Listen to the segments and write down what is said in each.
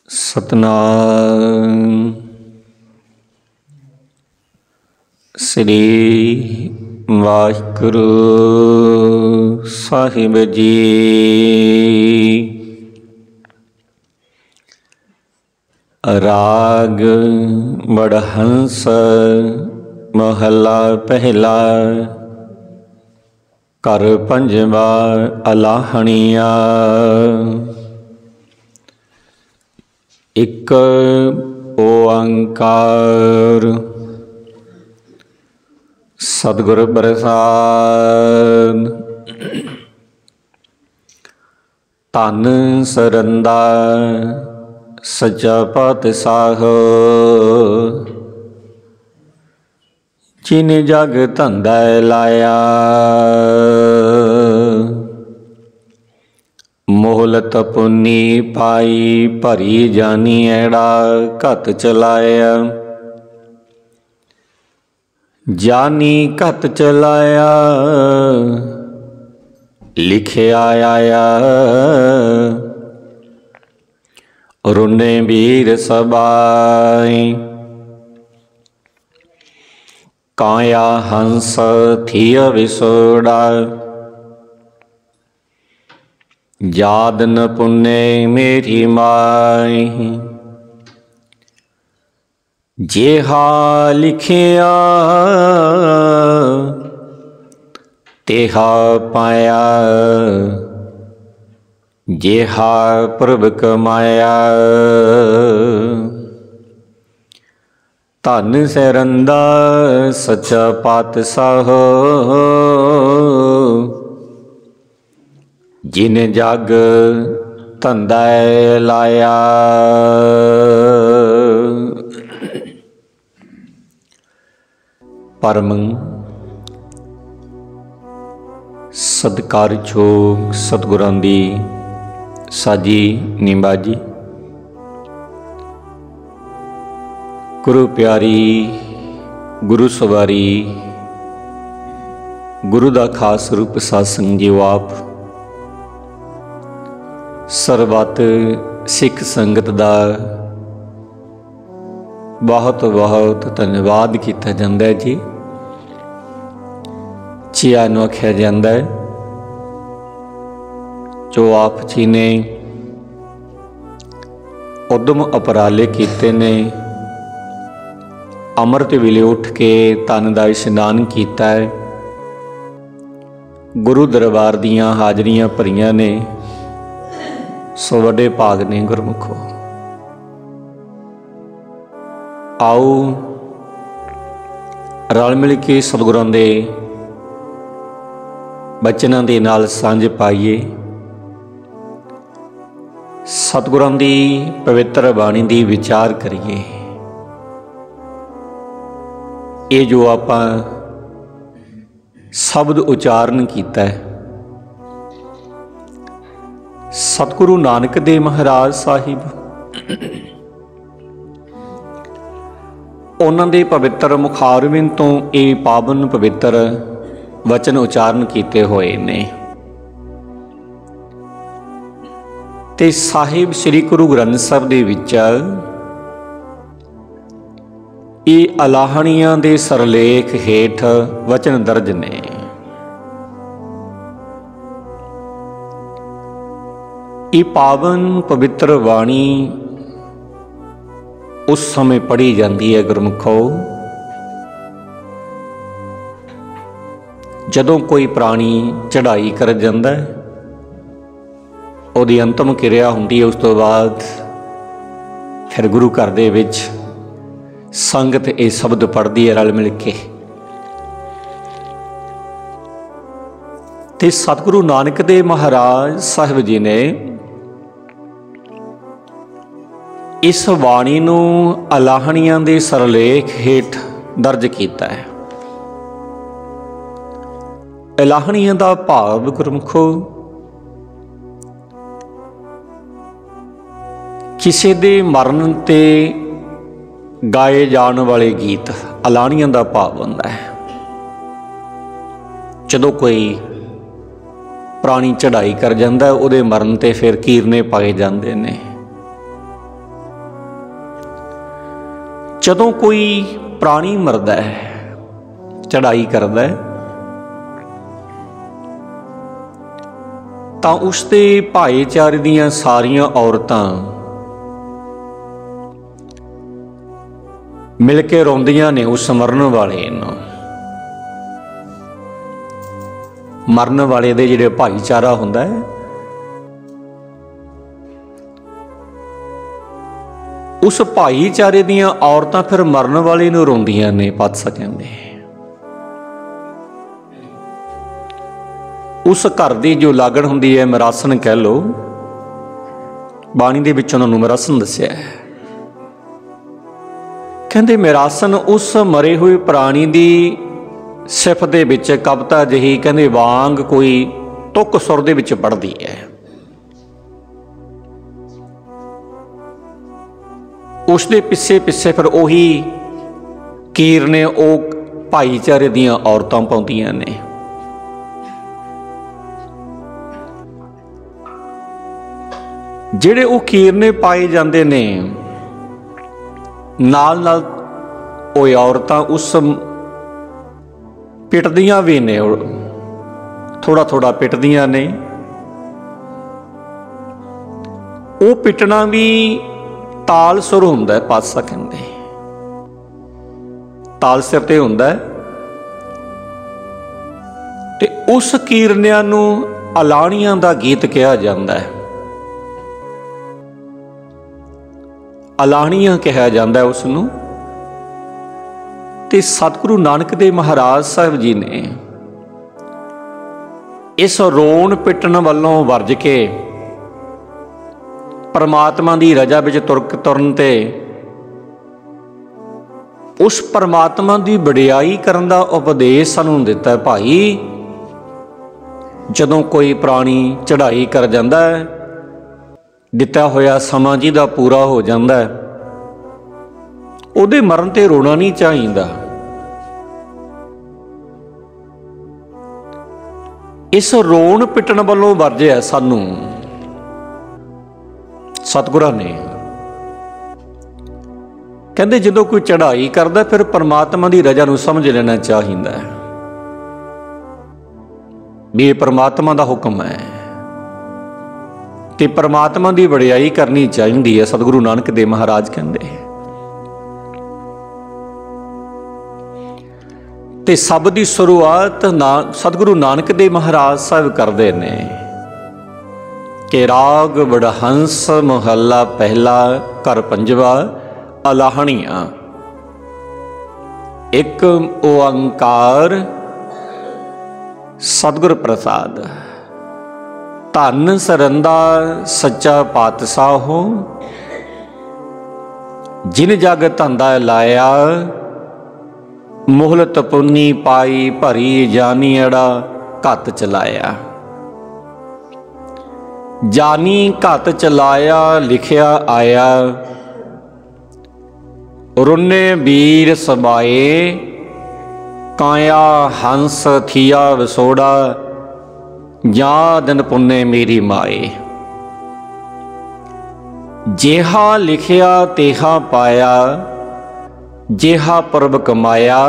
सतनाम श्री वाहिगुरु साहिब जी। राग बड़हंस महला पहला। कर पंजवा अलाहणिया। एक ओंकार सतगुरु प्रसाद। धन सरंदा सच्चा पातशाह। जिन जग धंधा लाया। मोहलत पुन्नी पाई भरी जानी एड़ा घत चलाया। जानी घत चलाया लिखिया आया। रुने वीर सबाई काया हंस थिय विसोड़ा। याद न पुण्य मेरी माई। जेहा लिखिया तेहा पाया। जेहा प्रभ कमाया। धन सरंदा सच्चा पातशाह। जिन जग धंधा लाया। परम सत्कारयोग सतगुरां दी साजी निंबाजी। गुरु प्यारी गुरु सवारी गुरु दा खास रूप सासंग जीओ आप सरबत सिख संगत दा बहुत बहुत धन्यवाद किया जाता है जी। चिया नूं आख्या जाता है जो आप जी ने उद्यम उपराले कीते ने। अमृत वेले उठ के तन दा इशनान किया है। गुरु दरबार दियां हाजरियां भरियां ने। सो वड्डे भाग ने गुरमुखो। आओ रल मिल के सतगुरां दे बचनां दे नाल सांझ पाईए। सतगुरां दी पवित्र बाणी दी विचार करिए। ये जो आपां शब्द उचारण कीता है सतगुरु नानक देव महाराज साहिब उन्हां दे पवित्र मुखारबिंद तो ये पावन पवित्र वचन उचारण किए हुए ने। ते साहिब श्री गुरु ग्रंथ साहिब दे विच ये अलाहणियां दे सरलेख हेठ वचन दर्ज ने। ये पावन पवित्र वाणी उस समय पढ़ी जाती है गुरमुखो जदों कोई प्राणी चढ़ाई कर जाता है। उहदी अंतिम क्रिया हुंदी है। उस तो बाद फिर गुरु घर दे विच संगत ये शब्द पढ़ती है रल मिल के। ते सतगुरु नानक देव महाराज साहिब जी ने इस वाणी नूं अलाहणियां दे सरलेख हेठ दर्ज किया है। अलाहणियां दा भाव गुरमुखो किसी दे मरण ते गाए जाने वाले गीत अलाहणियां दा भाव हुंदा है। जदों कोई प्राणी चढ़ाई कर जाता है उहदे मरण ते फिर कीरने पाए जाते हैं। जदों कोई प्राणी मरदा है, चढ़ाई करदा है, तां उसदे भाईचारे दीयां सारियां औरतां मिल के रोंदियां ने उस मरण वाले नूं। मरण वाले दे जिहड़े भाईचारा हुंदा है, उस भाईचारे दीयां औरतां फिर मरण वाले नूं रोंदियां ने। पातशाह कहंदे उस घर की जो लागण हुंदी है, मरासन कह लो, बाणी दे विच उन्हां नूं मरासन दस्सिआ है। कहंदे मरासन उस मरे हुए प्राणी की सिफत दे विच कविता जही कहंदे वांग कोई तुक सुर दे विच पढ़दी है। उसदे पिछे पिछे फिर उही कीर ने ओ भाईचारे दीयां औरतां पाउंदियां ने। ਜਿਹੜੇ ਉਹ ਕੀਰਨੇ ਪਾਏ ਜਾਂਦੇ ਨੇ, ਨਾਲ ਨਾਲ ਉਹ ਔਰਤਾਂ ਉਸ ਪਿੱਟਦੀਆਂ ਵੀ ਨੇ, ਥੋੜਾ ਥੋੜਾ ਪਿੱਟਦੀਆਂ ਨੇ। ਉਹ ਪਿੱਟਣਾ ਵੀ ਤਾਲ ਸੁਰ ਹੁੰਦਾ ਹੈ। ਪਾਤਸ਼ਾਹ ਕਹਿੰਦੇ ਤਾਲ ਸਿਰ ਤੇ ਹੁੰਦਾ ਹੈ। ਤੇ ਉਸ ਕੀਰਨਿਆਂ ਨੂੰ ਅਲਾਣੀਆਂ ਦਾ ਗੀਤ ਕਿਹਾ ਜਾਂਦਾ ਹੈ। ਅਲਾਣੀਆਂ ਕਿਹਾ ਜਾਂਦਾ ਹੈ ਉਸ ਨੂੰ। ਤੇ ਸਤਿਗੁਰੂ ਨਾਨਕ ਦੇਵ ਮਹਾਰਾਜ ਸਾਹਿਬ ਜੀ ਨੇ ਇਸ ਰੋਣ ਪਿੱਟਣ ਵੱਲੋਂ ਵਰਜ ਕੇ परमात्मा की रजा विच तुरन ते उस परमात्मा की वडियाई करन दा उपदेश सानूं दिता है। भाई जदों कोई प्राणी चढ़ाई कर जाता है, दिता होया समा जिहदा पूरा हो जाता है, उहदे मरण ते रोना नहीं चाहिदा। इस रोण पिटण वालों वरजिया सानूं सतगुरां ने। कहते जो कोई चढ़ाई करता फिर परमात्मा की रजा नूं समझ लेना चाहिए भी ये परमात्मा का हुक्म है, तो परमात्मा की वडियाई करनी चाहिए है। सतगुरु नानक देव महाराज कहते ते सब की शुरुआत सतगुरु नानक देव महाराज साहब करते हैं कि राग वडहंस मुहल्ला पहला घर पंजवा अलाहणियां। एक ओंकार सतगुर प्रसाद, धन सरंदा सच्चा पातशाहो, जिन जग धंधा लाया, मुहलत पुन्नी पाई भरी जानी अड़ा घत चलाया। जानी घत चलाया लिखिया आया, रुन्ने वीर समाए, काया हंस थिया विसोड़ा, जा दिन पुन्ने मेरी माए। जेहा लिखिया तेहा पाया, जेहा पुरब कमाया,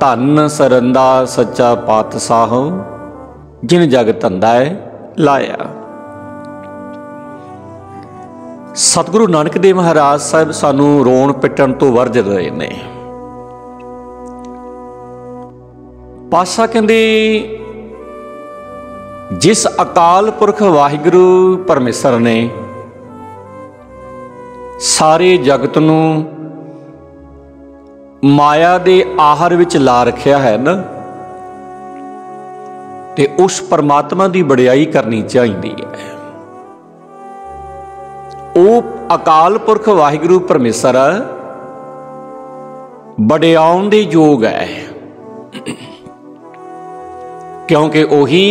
धन सरंदा सच्चा पातशाह, जिन जग धंधा है लाया। सतगुरु नानक देव महाराज साहब सानू रोण पिटण तो वरज रहे ने। पातशाह कहंदे जिस अकाल पुरख वाहिगुरू परमेश्वर ने सारे जगत नू माया दे आहर विच ला रखिया है ना, ते उस परमात्मा की वडियाई करनी चाहिए है। वो अकाल पुरख वाहिगुरू परमेश्वर वडियाउण दे योग है, क्योंकि वही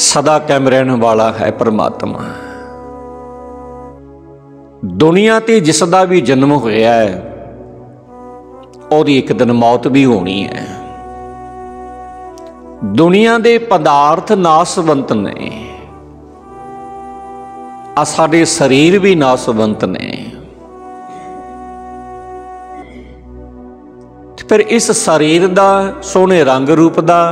सदा कायम रहने वाला है परमात्मा। दुनिया ते जिसदा भी जन्म होया है, ਉਹਦੀ एक दिन मौत भी होनी है। दुनिया के पदार्थ नासवंत ने, आ साडे शरीर भी नासवंत ने। फिर इस शरीर का सोहने रंग रूप का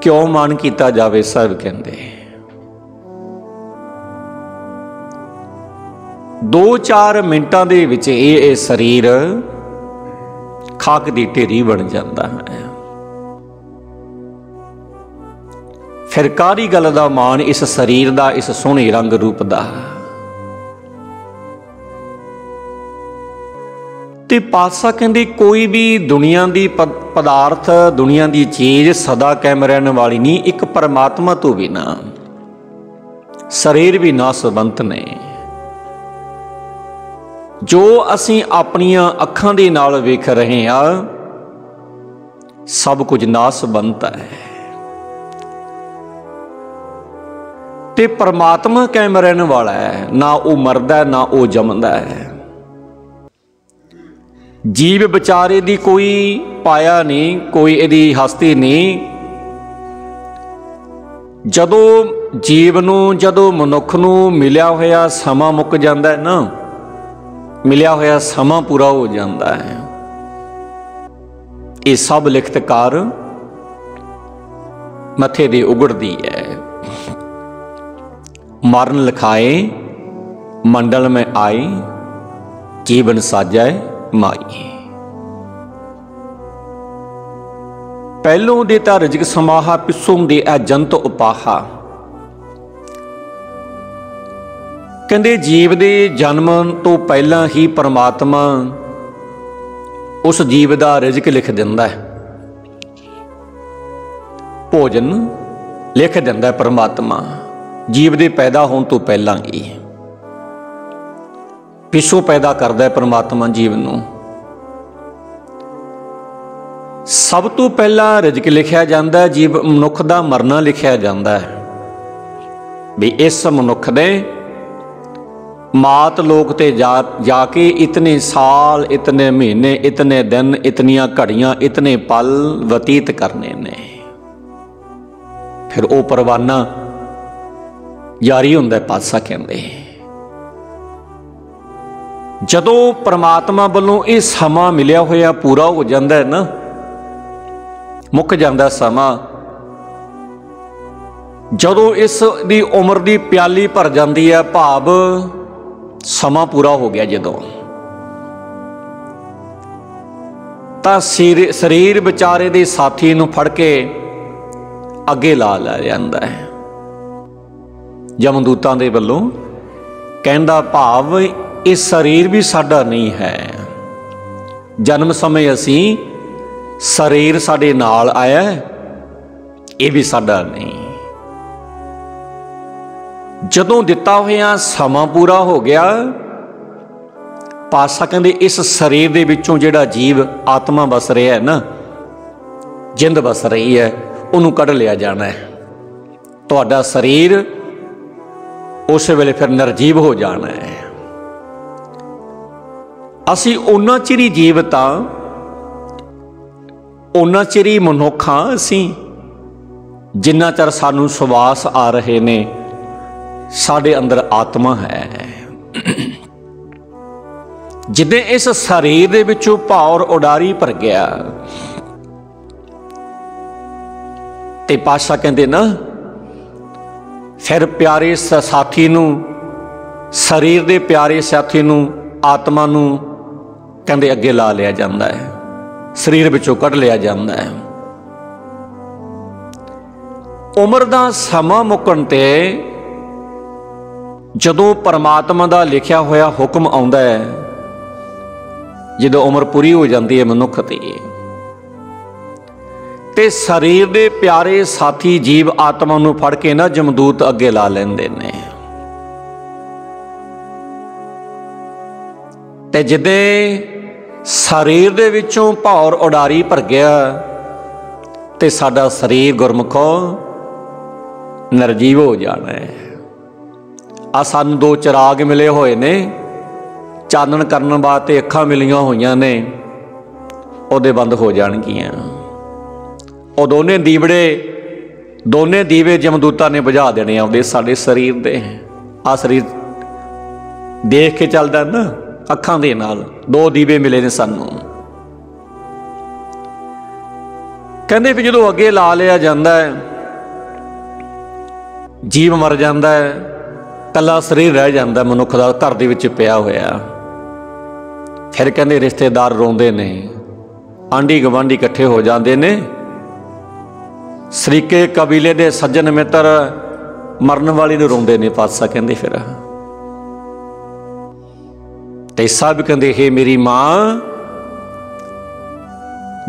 क्यों मान किया जावे? साहब कहते 2-4 मिनटां दे विच ये शरीर खाक दी ढेरी बन जाता है। फिर काहदी गल दा मान इस शरीर का, इस सोहने रंग रूप का? ते पातशाह कहते कोई भी दुनिया की पदार्थ, दुनिया की चीज़ सदा कायम रहने वाली नहीं। एक परमात्मा तो बिना शरीर भी नासबंत ने। जो असीं अपनियां अखां दे नाल वेख रहे हैं सब कुछ नासबंत है। ते परमात्मा कायम रहने वाला है, ना वो मरदा ना वो जमदा है। जीव विचारे दी कोई पाया नहीं, कोई इहदी हस्ती नहीं। जदों जीव नूं, जदों मनुख नूं मिलिया होया समा मुक जांदा है ना, मिलिया होया समा पूरा हो जाता है। ये सब लिखतकार मथे दे उगड़दी है। मरण लिखाए मंडल में आए, जीवन साजाए माई। पहलों देता रिजक समाहा, पिछों दे आ जंत उपाहा। कहते जीव दे जन्म तो पहला ही परमात्मा उस जीव का रिजक लिख दिंदा है, भोजन लिख दिंदा है परमात्मा जीव दे पैदा होने तो पहला ही। पिछों पैदा करता है परमात्मा जीव नूं। सब तो पहला रिजक लिखिया जाता है, जीव मनुख का मरना लिखिया जाता है भी इस मनुख ने मात लोक ते जाके इतने साल, इतने महीने, इतने दिन, इतनियां घड़ियां, इतने पल व्यतीत करने ने। फिर वो परवाना जारी हुंदा है। पातशाह कहंदे जदों परमात्मा वालों ये समा मिलिया होया पूरा हो जाता है ना, मुक जाता समा, जदों इस दी उम्र की प्याली भर जाती है, भाव समा पूरा हो गया जदों, तां शरीर विचारे दे साथी नूं फड़ के अगे ला लिया जाता है जमदूतां दे वल्लों। कहंदा भाव ये शरीर भी साडा नहीं है। जन्म समय असी शरीर साडे नाल आया, ये भी साडा नहीं। जदों दिता होया समा पूरा हो गया, पातशाह कहंदे इस शरीर दे विचों जिहड़ा जीव आत्मा बस रहा है ना, जिंद बस रही है, उन्होंने कढ़ लिया जाना है। तुहाडा शरीर उस वेले फिर निर्जीव हो जाना है। असी उन्ना चिर ही जीवता, उन्ना चिर ही मनुख हाँ असी, जिन्ना चर सानू सुवास आ रहे ने, साडे अंदर आत्मा है। जिदे इस शरीर दे विचों भाव उडारी भर गया, ते पातशाह कहंदे ना फिर प्यारे साथी नूं, शरीर दे प्यारे साथी नूं, आत्मा नूं कहंदे अगे ला लिया जाता है, शरीर विचों कढ़ लिया जाता है। उम्र दा समा मुकण ते जदों परमात्मा दा लिखिया होया हुक्म आउंदा है, जदों उम्र पूरी हो जाती है मनुख दी, ते शरीर दे प्यारे साथी जीव आत्मा नूं फड़ के ना जमदूत अगे ला लैंदे ने। ते जिदे शरीर दे विचों भौर उडारी भर गया, ते साडा शरीर गुरमुखो निर्जीव हो जाना है। आ सानूं दो चिराग मिले हुए ने, चानण करन वास्ते अखां मिलियां होईयां ने, उहदे बंद हो जाणगियां। ਉਹ ਦੋਨੇ ਦੀਵੜੇ, ਦੋਨੇ ਦੀਵੇ ਜਮਦੂਤਾਂ ਨੇ ਬੁਝਾ ਦੇਣੇ ਆਉਂਦੇ ਸਾਡੇ ਸਰੀਰ ਦੇ। ਆ ਸਰੀਰ ਦੇਖ ਕੇ ਚੱਲਦਾ ਨਾ ਅੱਖਾਂ ਦੇ ਨਾਲ, ਦੋ ਦੀਵੇ ਮਿਲੇ ਨੇ ਸਾਨੂੰ। कहते भी जो अगे ला लिया जाता है, जीव मर जाता है, कला शरीर रह जाता मनुख का घर दे विच पिया होया। फिर कहते रिश्तेदार रोंदे ने, आंढी गवांढी इकट्ठे हो जाते ने, सरीके कबीले दे सज्जन मित्र मरन वाली नूं रोंदे ने। पातशाह कहते फिर ते सब कहते हे मेरी मां,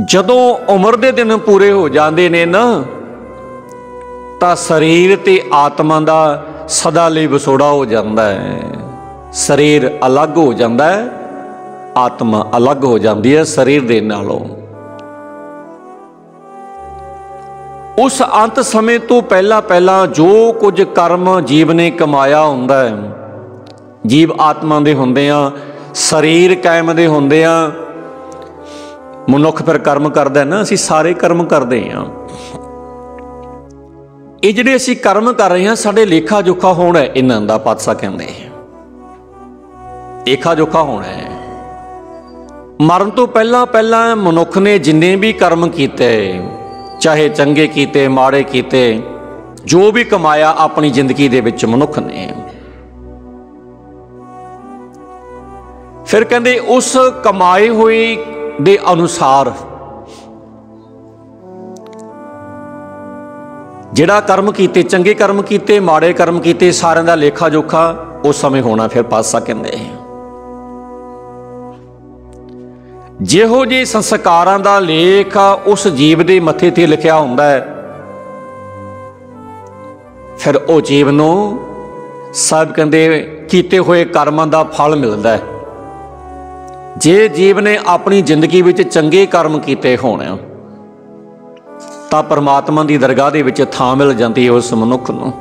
जदों उम्र दे दिन पूरे हो जाते ने ना, तां शरीर ते आत्मा दा सदा लई विछोड़ा हो जाता है। शरीर अलग हो जाता है, आत्मा अलग हो जाती है शरीर दे नालों। उस अंत समय तो पहला पहला जो कुछ कर्म जीव ने कमाया हुंदा है, जीव आत्मा दे हुंदे आ, शरीर कायम दे हुंदे आ, मनुख फिर कर्म करदा है ना, असीं सारे कर्म करदे हां। ये जिहड़े असीं कर्म कर रहे हैं, साडे लेखा जोखा होना है इन्हां दा। पातशाह कहंदे लेखा जोखा होना है। मरण तो पहला पहला मनुख ने जिन्ने भी कर्म कीते, चाहे चंगे कीते माड़े कीते, जो भी कमाया अपनी जिंदगी दे विच मनुख ने, फिर कहंदे उस कमाए हुए दे अनुसार जिहड़ा कर्म कीते, चंगे कर्म कीते माड़े कर्म कीते, सारिਆਂ ਦਾ लेखा जोखा उस समय होना। फिर पातशाह कहंदे ਜਿਹੋ ਜਿਹੇ ਸੰਸਕਾਰਾਂ ਦਾ ਲੇਖ उस जीव ਦੇ ਮੱਥੇ ਤੇ ਲਿਖਿਆ ਹੁੰਦਾ ਹੈ, ਫਿਰ ਉਹ ਜੀਵ ਨੂੰ ਸਭ ਕਹਿੰਦੇ ਕੀਤੇ ਹੋਏ ਕਰਮਾਂ ਦਾ ਫਲ ਮਿਲਦਾ ਹੈ। ਜੇ ਜੀਵ ਨੇ ਆਪਣੀ ਜ਼ਿੰਦਗੀ ਵਿੱਚ ਚੰਗੇ ਕਰਮ ਕੀਤੇ ਹੋਣ ਤਾਂ परमात्मा की दरगाह ਦੇ ਵਿੱਚ ਥਾਂ ਮਿਲ ਜਾਂਦੀ ਹੈ ਉਸ ਮਨੁੱਖ ਨੂੰ।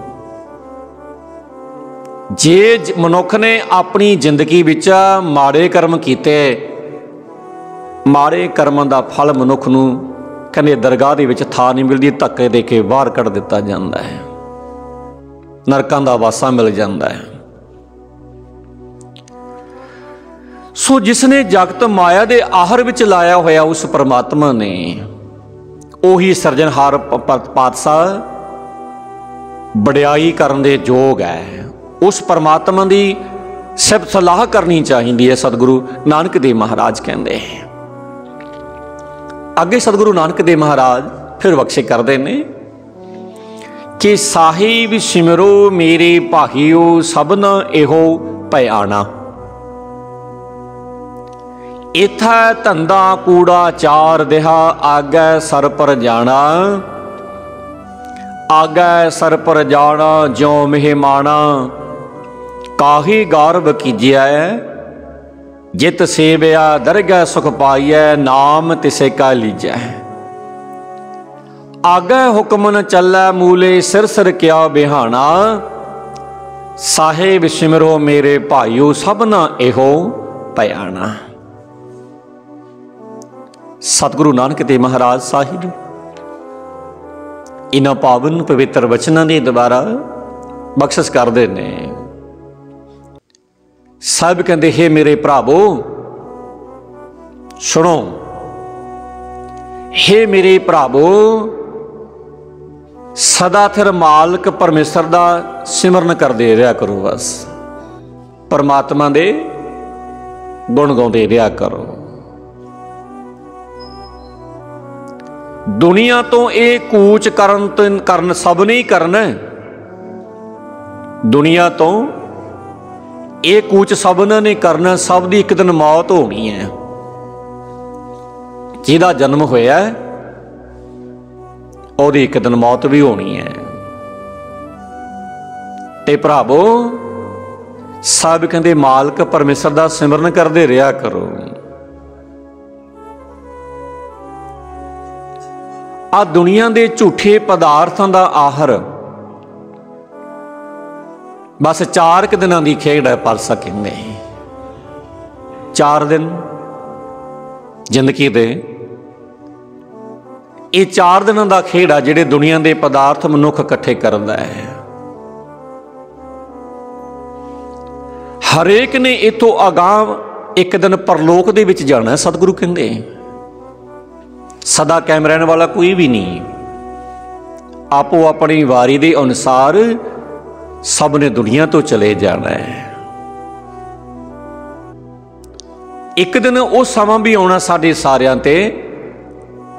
ਜੇ ਮਨੁੱਖ ਨੇ ਆਪਣੀ ਜ਼ਿੰਦਗੀ ਵਿੱਚ ਮਾੜੇ ਕਰਮ ਕੀਤੇ, माड़े कर्मां दा फल मनुख नूं कहंदे दरगाह दे विच थां नहीं मिलदी, धक्के दे के बाहर कढ़ दिता जांदा है, नरकां दा वासा मिल जांदा है। सो जिसने जगत माया दे आहर विच लाया होया उस परमात्मा ने, ओही सिरजनहार पातशाह वडियाई करन दे योग है। उस परमात्मा दी सिफत सलाह करनी चाहिए है। सतगुरु नानक देव महाराज कहंदे हैं। अगे सतगुरु नानक देव महाराज फिर बख्शे करते हैं कि साहिब सिमरो मेरे भाईओ सबना एहो भयाना, इथा धंधा कूड़ा चार दिहा आगे सर पर जाना, आगे सर पर जाना ज्यों मेहमाना, काही गारब कीजिया जित सेवया दरगह सुख पाइय, नाम तिसे का लीजै, आगे हुक्म न चलै मूले सिर सिर क्या बिहाना, साहिब सिमरो मेरे भाईओ सबना एहो भयाना। सतगुरु नानक देव महाराज साहिब इन्हां पावन पवित्र वचनां दे द्वारा बख्शिश करदे ने। सब कहते हे मेरे भरावो सुनो, हे मेरे भरावो सदा फिर मालक परमेश्वर का सिमरन करते रहा करो। बस परमात्मा दे गुण गाते रहा करो। दुनिया तो ये कूच करन सब ने ही करना, दुनिया तो ये कूच सबना ने करना, सब दी एक दिन मौत होनी है। जिहदा जन्म होया ओहदी एक दिन मौत भी होनी है। ते भरावो सब कहते मालक परमेश्वर का सिमरन करते रहा करो। आ दुनिया के झूठे पदार्थों का आहर बस 4 दिनों की खेड है। पातशाह कहंदे 4 दिन जिंदगी दे, ये 4 दिनों का खेड है जिहड़े दुनिया के पदार्थ मनुख इकट्ठे करदा है। हरेक ने इथों अगाह एक दिन परलोक दे विच जाना है। सतगुरु कहंदे सदा कायम रहने वाला कोई भी नहीं। आपो अपनी वारी के अनुसार सब ने दुनिया तो चले जाना है। एक दिन वो समा भी आना साडे सारिਆਂ ते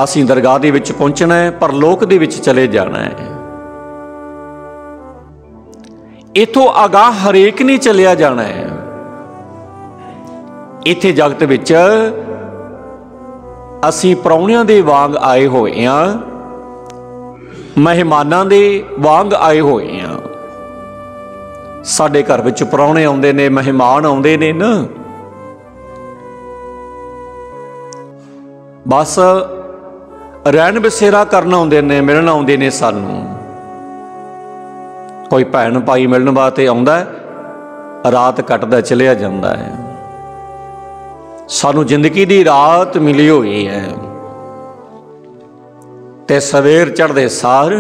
असीं दरगाह दे विच पहुंचना है, परलोक दे विच चले जाना है। इथों आगाह हरेक नहीं चलिया जाना है। इत्थे जगत विच असीं प्राहुणियां दे वांग आए होए हां, मेहमानां दे वांग आए होए हां। साडे घर विच प्राहुणे आउंदे ने, मेहमान आउंदे ने ना, बस रहन बसेरा करना आउंदे ने, मिलण आउंदे ने सानूं। कोई भैन भाई मिलण वास्ते आउंदा है, रात कटदा चलिया जांदा है। सानूं जिंदगी दी रात मिली हुई है ते सवेर चढ़दे सार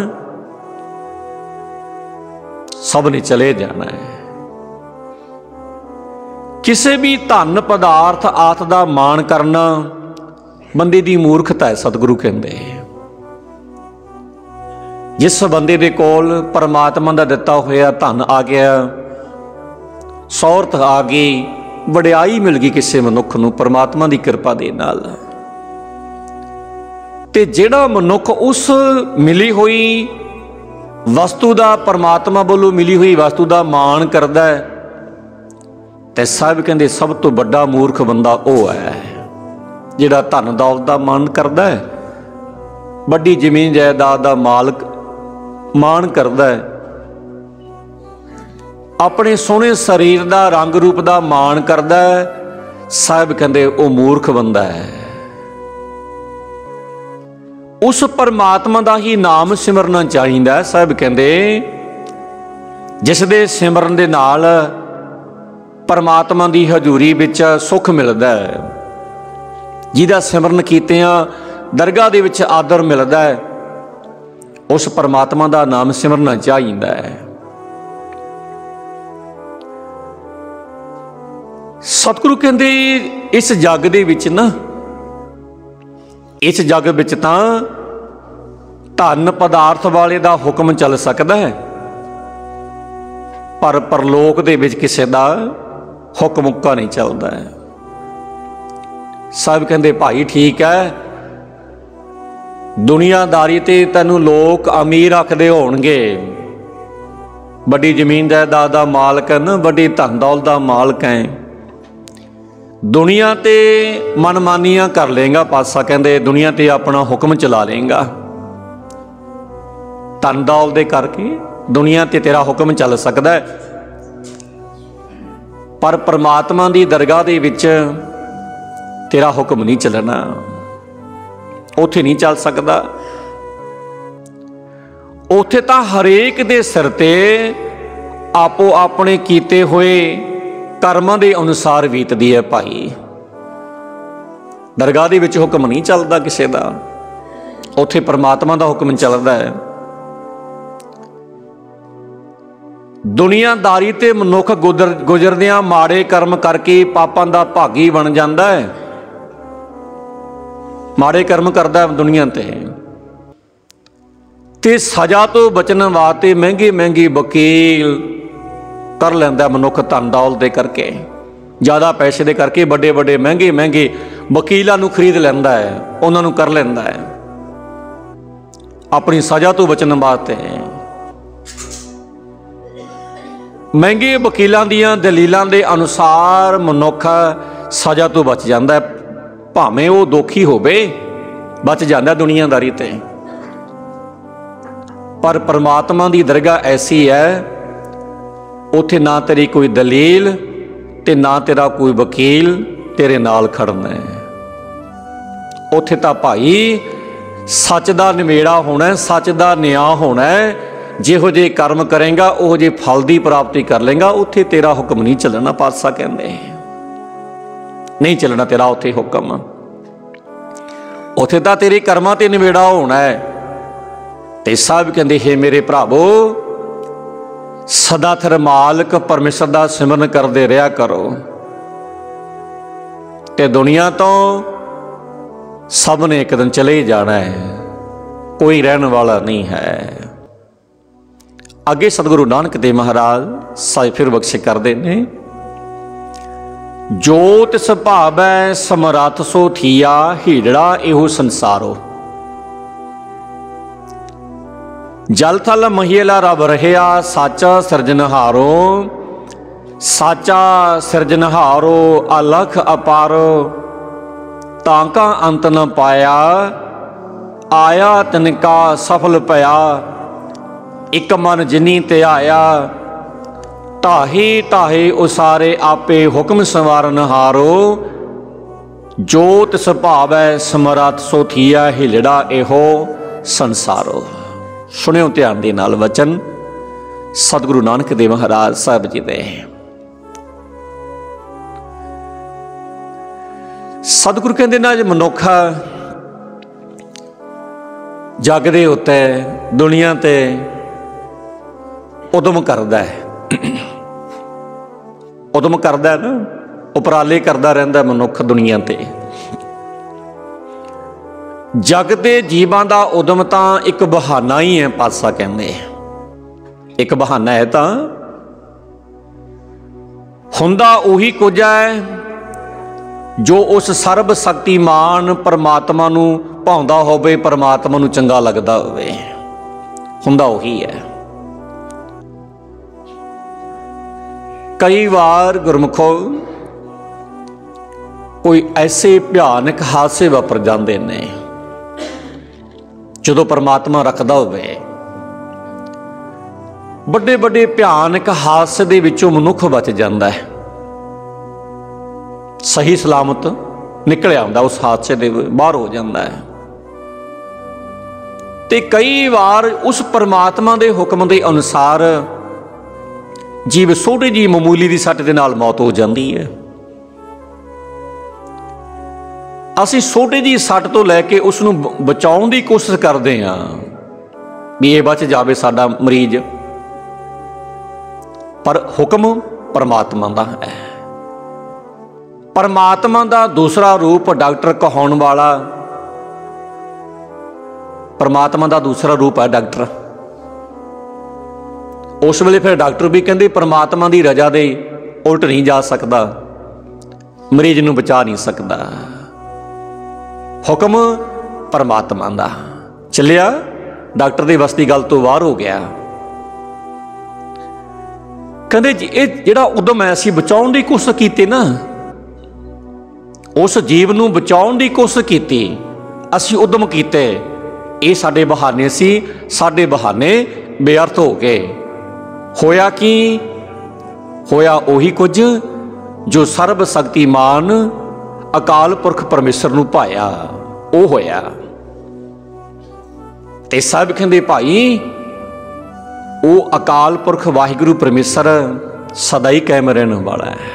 सब ने चले जाना है। किसी भी धन पदार्थ आत दा मान करना बंदे दी मूर्खता है। सतगुरु कहंदे जिस बंदे दे कोल परमात्मा दा दिता होया धन आ गया, सौरत आ गई, वडियाई मिल गई किसी मनुख नूं परमात्मा दी कृपा दे नाल, ते जिहड़ा मनुख उस मिली हुई वस्तु दा, परमात्मा वालों मिली हुई वस्तु दा मान करदा है, ते साहब कहंदे सब तो बड़ा मूर्ख बंदा वह है जिहड़ा धन दौलत दा मान करदा है, वड्डी जमीन जायदाद दा मालक मान करदा है, अपने सोहने शरीर दा रंग रूप दा मान करदा है। साहब कहंदे वह मूर्ख बंदा है। उस परमात्मा दा ही नाम सिमरना चाहिदा है। साहब कहंदे जिस दे सिमरन दे नाल परमात्मा दी हजूरी विच सुख मिलदा है, जिहदा सिमरन कीतियां दरगाह दे विच आदर मिलदा है, उस परमात्मा दा नाम सिमरना चाहिदा है। सतगुरु कहंदे इस जग दे विच ना, इस जग विच तां धन पदार्थ वाले दा हुक्म चल सकदा है, पर परलोक दे विच किसे दा हुक्म मुक्का नहीं चलदा है। सब कहंदे भाई ठीक है, दुनियादारी ते तैनूं लोग अमीर आखदे होणगे, बड़ी जमीन जायदाद दा मालक है ना, बड़ी धन दौलत दा मालक है, दुनिया ते मनमानियां कर लेगा पासा, कहंदे दुनिया ते अपना हुक्म चला लेगा, धन दौलत दे करके दुनिया ते तेरा हुक्म चल सकदा है, पर परमात्मा दी दरगाह दे विच तेरा हुक्म नहीं चलना, उत्थे नहीं चल सकदा। उत्थे तां हरेक दे सिर ते आपो अपने कीते हुए कर्मां दे अनुसार बीतदी है भाई। दरगाह दे विच हुक्म नहीं चलदा किसे दा, उत्थे परमात्मा दा हुक्म चलदा है। दुनियादारी ते मनुख गुजरदियां माड़े कर्म करके पापां दा भागी बन जांदा है, माड़े कर्म करदा है दुनिया ते सजा तो बचन वास्ते महंगे महंगे वकील कर लैंदा मनुख, धन दौलत दे करके, ज़्यादा पैसे दे करके बड़े बड़े महंगे महंगे वकीलों नूं खरीद लैंदा है, उन्हां नूं कर लैंदा है अपनी सजा तो बचन वास्ते। महंगे वकीलों दियां दलीलों के अनुसार मनुख सजा तो बच जाता है, भावें वो दोखी होवे बच जाता दुनियादारी ते। पर परमात्मा की दरगाह ऐसी है, उत्थे ना तेरी कोई दलील ते ना तेरा कोई वकील तेरे नाल खड़ना है। उत्थे तां भाई सच दा निवेड़ा होना है, सच दा न्याय होना है। जिहो जे कर्म करेगा उहो जे फल की प्राप्ति कर लेगा। उत्थे तेरा हुक्म नहीं चलना, पातशाह कहंदे नहीं चलना तेरा उत्थे हुक्म, उत्थे तां तेरे कर्मां ते निवेड़ा होना है। ते साहब कहंदे हे मेरे भरावो, सदा थिर मालक परमेश्वर दा सिमरन करदे रहा करो, ते दुनिया तो सब ने एक दिन चले ही जाना है, कोई रहने वाला नहीं है। अगे सतगुरु नानक देव महाराज साहिब फिर बख्शे करते ने, जो तिस भावै समरथ सो थिया, हीड़ा एहो संसारो। जल थल महिला रब रहिया, साचा सिरजनहारो। साचा सिरजनहारो अलख अपारो, तांका अंत न पाया, आया तिनका सफल पया। एक मन जिनी ते आया, ताही ताही उसारे आपे हुक्म संवारन हारो। जो तिस भावै समरथ सो थिया, हिलड़ा एहो संसारो। सुनियो ध्यान दे नाल वचन सतगुरु नानक देव महाराज साहब जी दे। सतगुरु कहते ना, मनुख जग दे उत्ते दुनिया ते उदम करदा है, उदम करदा है ना, उपराले करदा रहिंदा मनुख दुनिया ते। जग दे जीवां दा उदम तां एक बहाना ही है, पासा कहंदे एक बहाना है। तां हुंदा उही कुछ है जो उस सर्ब शक्तिमान परमात्मा नूं भाउंदा होवे, परमात्मा नूं चंगा लगदा होवे, हुंदा उही है। कई बार गुरमुखो कोई ऐसे भयानक हादसे वापर जाते ने, जदों परमात्मा रखदा होवे, बड़े बड़े भयानक हादसे दे विचों मनुख बच जाता है, सही सलामत निकल आंदा उस हादसे दे बाहर हो जाता है। ते कई बार उस परमात्मा दे हुक्म दे अनुसार जीव छोटी जी मामूली दी सट दे नाल मौत हो जाती है। असीं छोटी जी सट तो लैके उसनूं बचाउण दी कोशिश करते हैं भी ये बच जावे साडा मरीज, पर हुक्म परमात्मा दा है। परमात्मा दा दूसरा रूप डॉक्टर कहाउण वाला, परमात्मा दा दूसरा रूप है डॉक्टर। उस वेले फिर डॉक्टर भी कहते परमात्मा की रजा दे उल्ट नहीं जा सकता, मरीज नूं बचा नहीं सकता। हुक्म परमात्मा दा चलिया, डॉक्टर दे बस दी गल तो बाहर हो गया। कहते जी ये जिहड़ा उदम है असीं बचाउण दी कोशिश कीती ना, उस जीव नूं बचाउण दी कोशिश कीती, असीं उदम कीते, ये साडे बहाने सी, साडे बहाने बेअर्थ हो गए। होया कि होया उही कुछ जो सर्ब शक्तिमान अकाल पुरख परमेश्वर नूं भाया, वो होया। ते सब कहंदे भाई वो अकाल पुरख वाहिगुरु परमेश्वर सदा ही कायम रहने वाला है।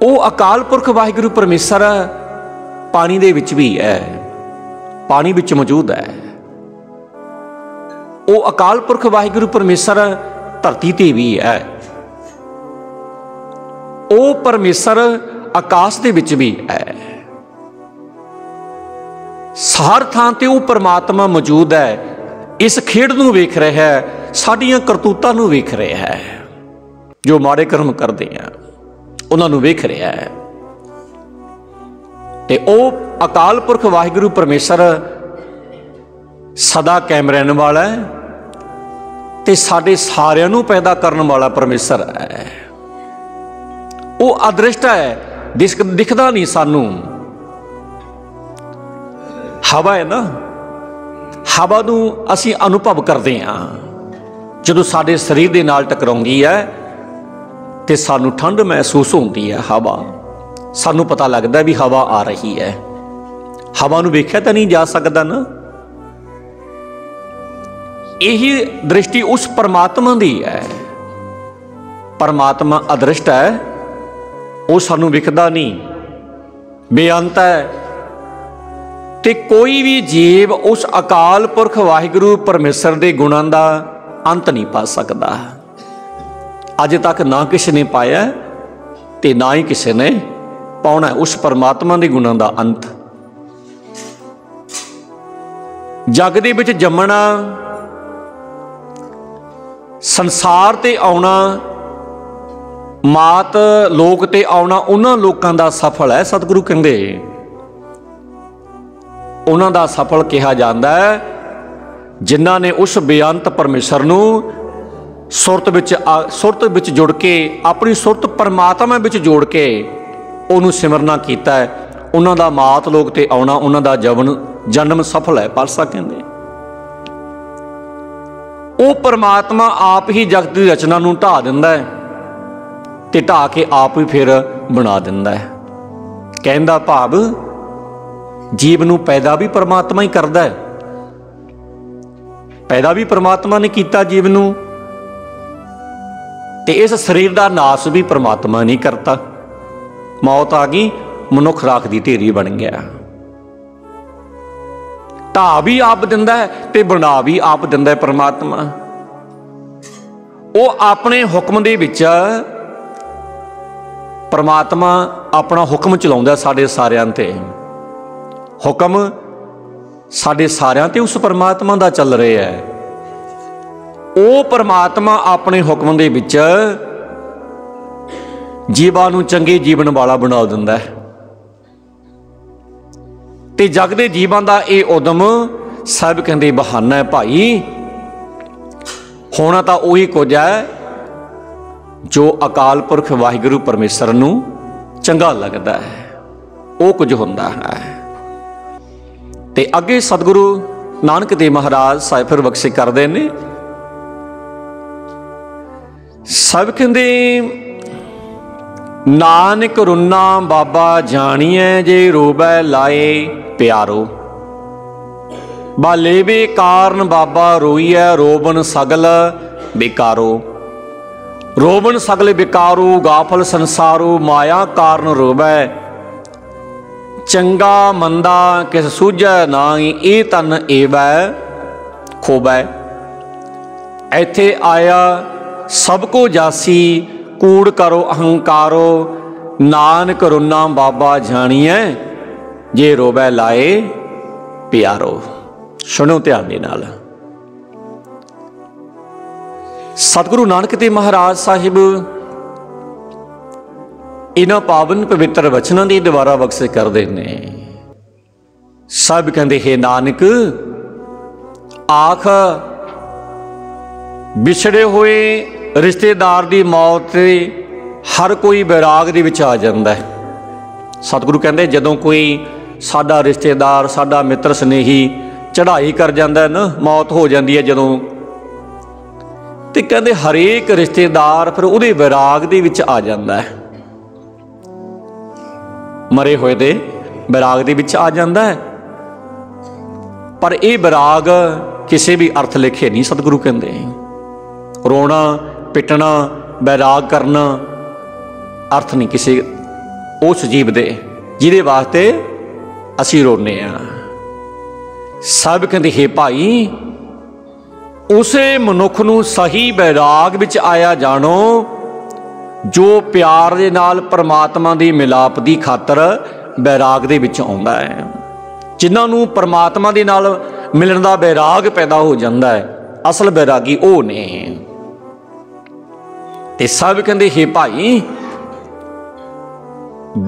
वो अकाल पुरख वाहिगुरु परमेश्वर पानी दे विच भी है, पानी विच मौजूद है। वो अकाल पुरख वाहिगुरु परमेश्वर धरती ते भी है। वो परमेश्वर आकाश दे विच भी है। हर थां ते वो परमात्मा मौजूद है। इस खेड नूं वेख रहा है, साडियां करतूतां नूं वेख रहा है, जो माड़े कर्म करते हैं उन्हां नूं वेख रहा है। ते ओ अकाल पुरख वाहिगुरु परमेश्वर सदा कायम रहने वाला है, ते साडे सारियां नूं पैदा करने वाला परमेश्वर है। वो अदृष्ट है, दिखदा नहीं सानू। हवा है ना, हवा नूं असीं अनुभव करते हैं, जदों साडे शरीर दे नाल टकराउंदी है ते सानू ठंड महसूस होती है। हवा सानू पता लगता भी हवा आ रही है। हवा नूं वेख्या तां नहीं जा सकदा ना। यही दृष्टि उस परमात्मा दी है। परमात्मा अदृष्ट है, वो सानू विखदा नहीं, बेअंत है। ते कोई भी जीव उस अकाल पुरख वाहिगुरु परमेश्वर के गुणां दा अंत नहीं पा सकता। अज तक ना किसी ने पाया ते ना ही किसी ने पाउणा है उस परमात्मा दे गुणां दा अंत। जग दे विच जम्मना, संसार ते आउणा, मात लोक ते आउणा उन्हां लोकां दा सफल है। सतगुरु कहंदे उन्हां दा सफल कहा जांदा है जिन्हां ने उस बेअंत परमेश्वर नूं सुरत विच जुड़ के, अपनी सुरत परमात्मा विच जोड़ के उहनूं सिमरना कीता है। उन्हां दा मात लोक ते आउणा, उन्हां दा जन्म सफल है। पातशाह कहंदे ਉਹ परमात्मा आप ही जगत की रचना नूं ਢਾ ਦਿੰਦਾ है ते ਢਾ के आप ही फिर बना ਦਿੰਦਾ है। कहण दा भाव जीव नूं पैदा भी परमात्मा ही करदा है, पैदा भी परमात्मा ने कीता जीव नूं, ते इस शरीर दा नाश भी परमात्मा नहीं करता। मौत आ गई, मनुख राख दी ढेरी बन गया। ਢਾ भी आप दिंदा है ते बना भी आप दिंदा है परमात्मा। वो अपने हुक्म दे विच परमात्मा अपना हुक्म चलाउंदा साडे सारियां ते। हुक्म साडे सारियां ते उस परमात्मा दा चल रहा है। वो परमात्मा अपने हुक्म दे विच जीवां नूं चंगे जीवन वाला बना दिंदा है ते जग दे जीवां दा ये उदम सब कहंदे बहाना है। भाई होना तो उही कुछ है जो अकाल पुरख वाहिगुरू परमेश्वर नूं चंगा लगदा है, वो कुछ हुंदा है। ते अगे सतगुरु नानक देव महाराज साहिब फिर बख्शे करदे ने। सब कहंदे नानक रुन्ना बाबा जानिए जे रोबै लाए प्यारो, बालेवे कारण बाबा रोईए रोबन सगल बेकारो। रोबन सगल बेकारो गाफल संसारो माया कारण रोबै, चंगा मंदा किस सूझै नाई ए तन एवै खोबै। ऐथे आया सबको जासी कूड़ करो अहंकारो, नानक रुन्ना बाबा जानिए जे रोबै लाए प्यारो। सुनो ध्यान दे नाल। सतगुरु नानक देव महाराज साहिब इन्हां पावन पवित्र वचनां दी दुबारा बख्शे करदे ने। सब कहंदे हे नानक आख विछड़े हुए रिश्तेदार की मौत से हर कोई बैराग दे विच आ जांदा है। सतगुरु कहंदे जदों कोई साडा रिश्तेदार साडा मित्र स्नेही चढ़ाई कर जाता है ना, मौत हो जाती है जदों, तो कहंदे हरेक रिश्तेदार फिर उहदे बैराग दे विच आ जाता है, मरे हुए दे बैराग दे विच आ जाता है। पर यह बैराग किसी भी अर्थ लिखे नहीं। सतगुरु कहंदे रोना पिटना बैराग करना अर्थ नहीं किसी उस जीव दे जिहदे वास्ते असीं रोने आ। सब कहंदे हे भाई उसे मनुख नूं सही बैराग विच आया जानो जो प्यार दे नाल परमात्मा दी मिलाप दी खातर बैराग दे विच आउंदा है। जिन्हां नूं परमात्मा दे नाल मिलण दा बैराग पैदा हो जांदा है, असल बैरागी वो ने। ते सब कहंदे हे भाई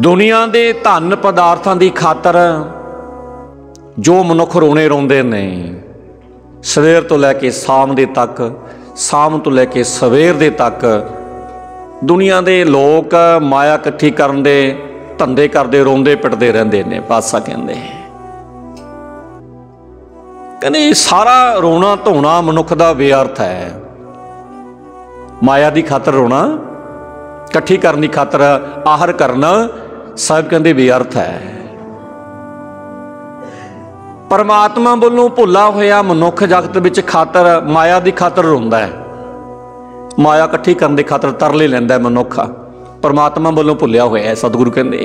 दुनिया दे धन पदार्थां दी खातर जो मनुख रोने रोंदे ने सवेर तो लैके शाम दे तक, शाम तो लैके सवेर दे तक दुनिया दे लोग माया इकट्ठी करन दे धंधे करदे रोंदे पिटदे रहिंदे ने। पातशाह कहंदे सारा रोना धोना मनुख दा बेअर्थ है। माया दी खातर रोना, इकट्ठी करने की खातर आहर करना सब कहते बेअर्थ है। परमात्मा वालों भुला होया मनुख जगत विच खातर माया की खातर रोंदा है, माया इकट्ठी करने की खातर तरले लैंदा है मनुख, परमात्मा वालों भुलिया होया है। सतगुरु कहते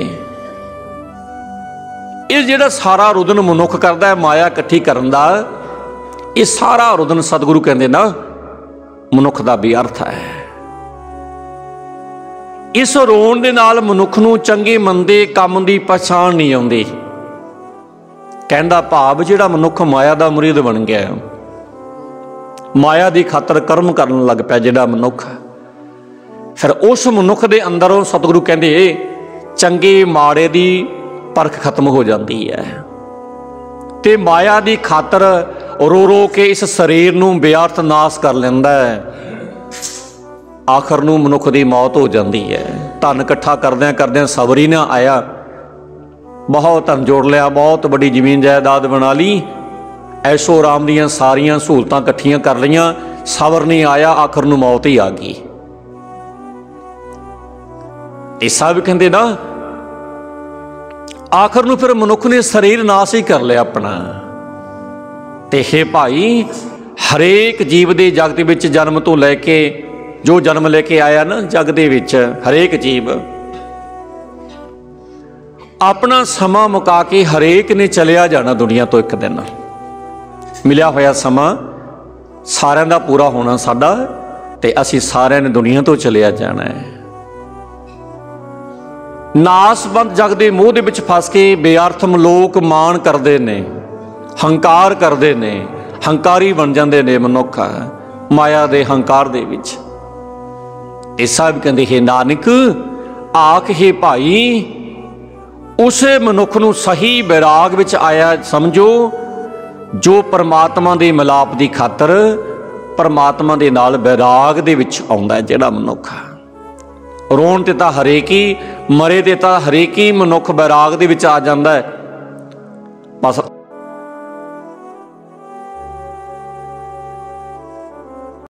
ये जिहड़ा सारा रुदन मनुख करता है माया इकट्ठी करन दा, ये सारा रुदन सतगुरु कहते ना मनुख का बेअर्थ है। इस रोण दे नाल मनुख नूं चंगे मंदे काम दी पछाण नहीं आउंदी। कहण दा भाव जिहड़ा मनुख माया दा मुरीद बन गया, माया दी खातर कर्म करन लग पिया जिहड़ा मनुख, फिर उस मनुख दे अंदरों सतगुरु कहंदे चंगे माड़े दी परख खत्म हो जाती है। ते माया दी खातर रो रो के इस शरीर नूं बेअर्थ नाश कर लैंदा है, आखिर नूं मनुख दी मौत हो जाती है। धन इकट्ठा करदिआं करदिआं सबर ही ना आया, बहुत धन जोड़ लिया, बहुत बड़ी जमीन जायदाद बना ली, ऐशो आराम दियां सारियां सहूलतां इकट्ठियां कर लईआं, सबर नहीं आया, आखिर नूं मौत ही आ गई। ईसा भी कहंदे ना आखिर नूं फिर मनुख ने शरीर नाश ही कर लिया अपना। ते हे भाई, हरेक जीव दे जगत विच जन्म तो लैके जो जन्म लेके आया ना जग दे विच, हरेक जीव अपना समा मुका के हरेक ने चलिया जाना दुनिया तो। एक दिन मिलिया होया समा सारिਆਂ ਦਾ पूरा होना साडा, ते असीं सारिਆਂ ने दुनिया तो चलिया जाना है। नासबंद जग दे मोह दे विच फस के बेअर्थम लोक मान करते ने, हंकार करते ने, हंकारी बन जाते ने मनुख माया दे हंकार दे विच। ईसा भी कहते हे नानक आख हे भाई, उसे मनुख नूं सही बैराग विच आया समझो जो परमात्मा दे मिलाप दी खातर परमात्मा दे नाल बैराग दे विच आउंदा है। जिहड़ा मनुख रोण ते तां हरेक ही, मरे ते तां हरेक ही मनुख बैराग दे विच आ जांदा है, बस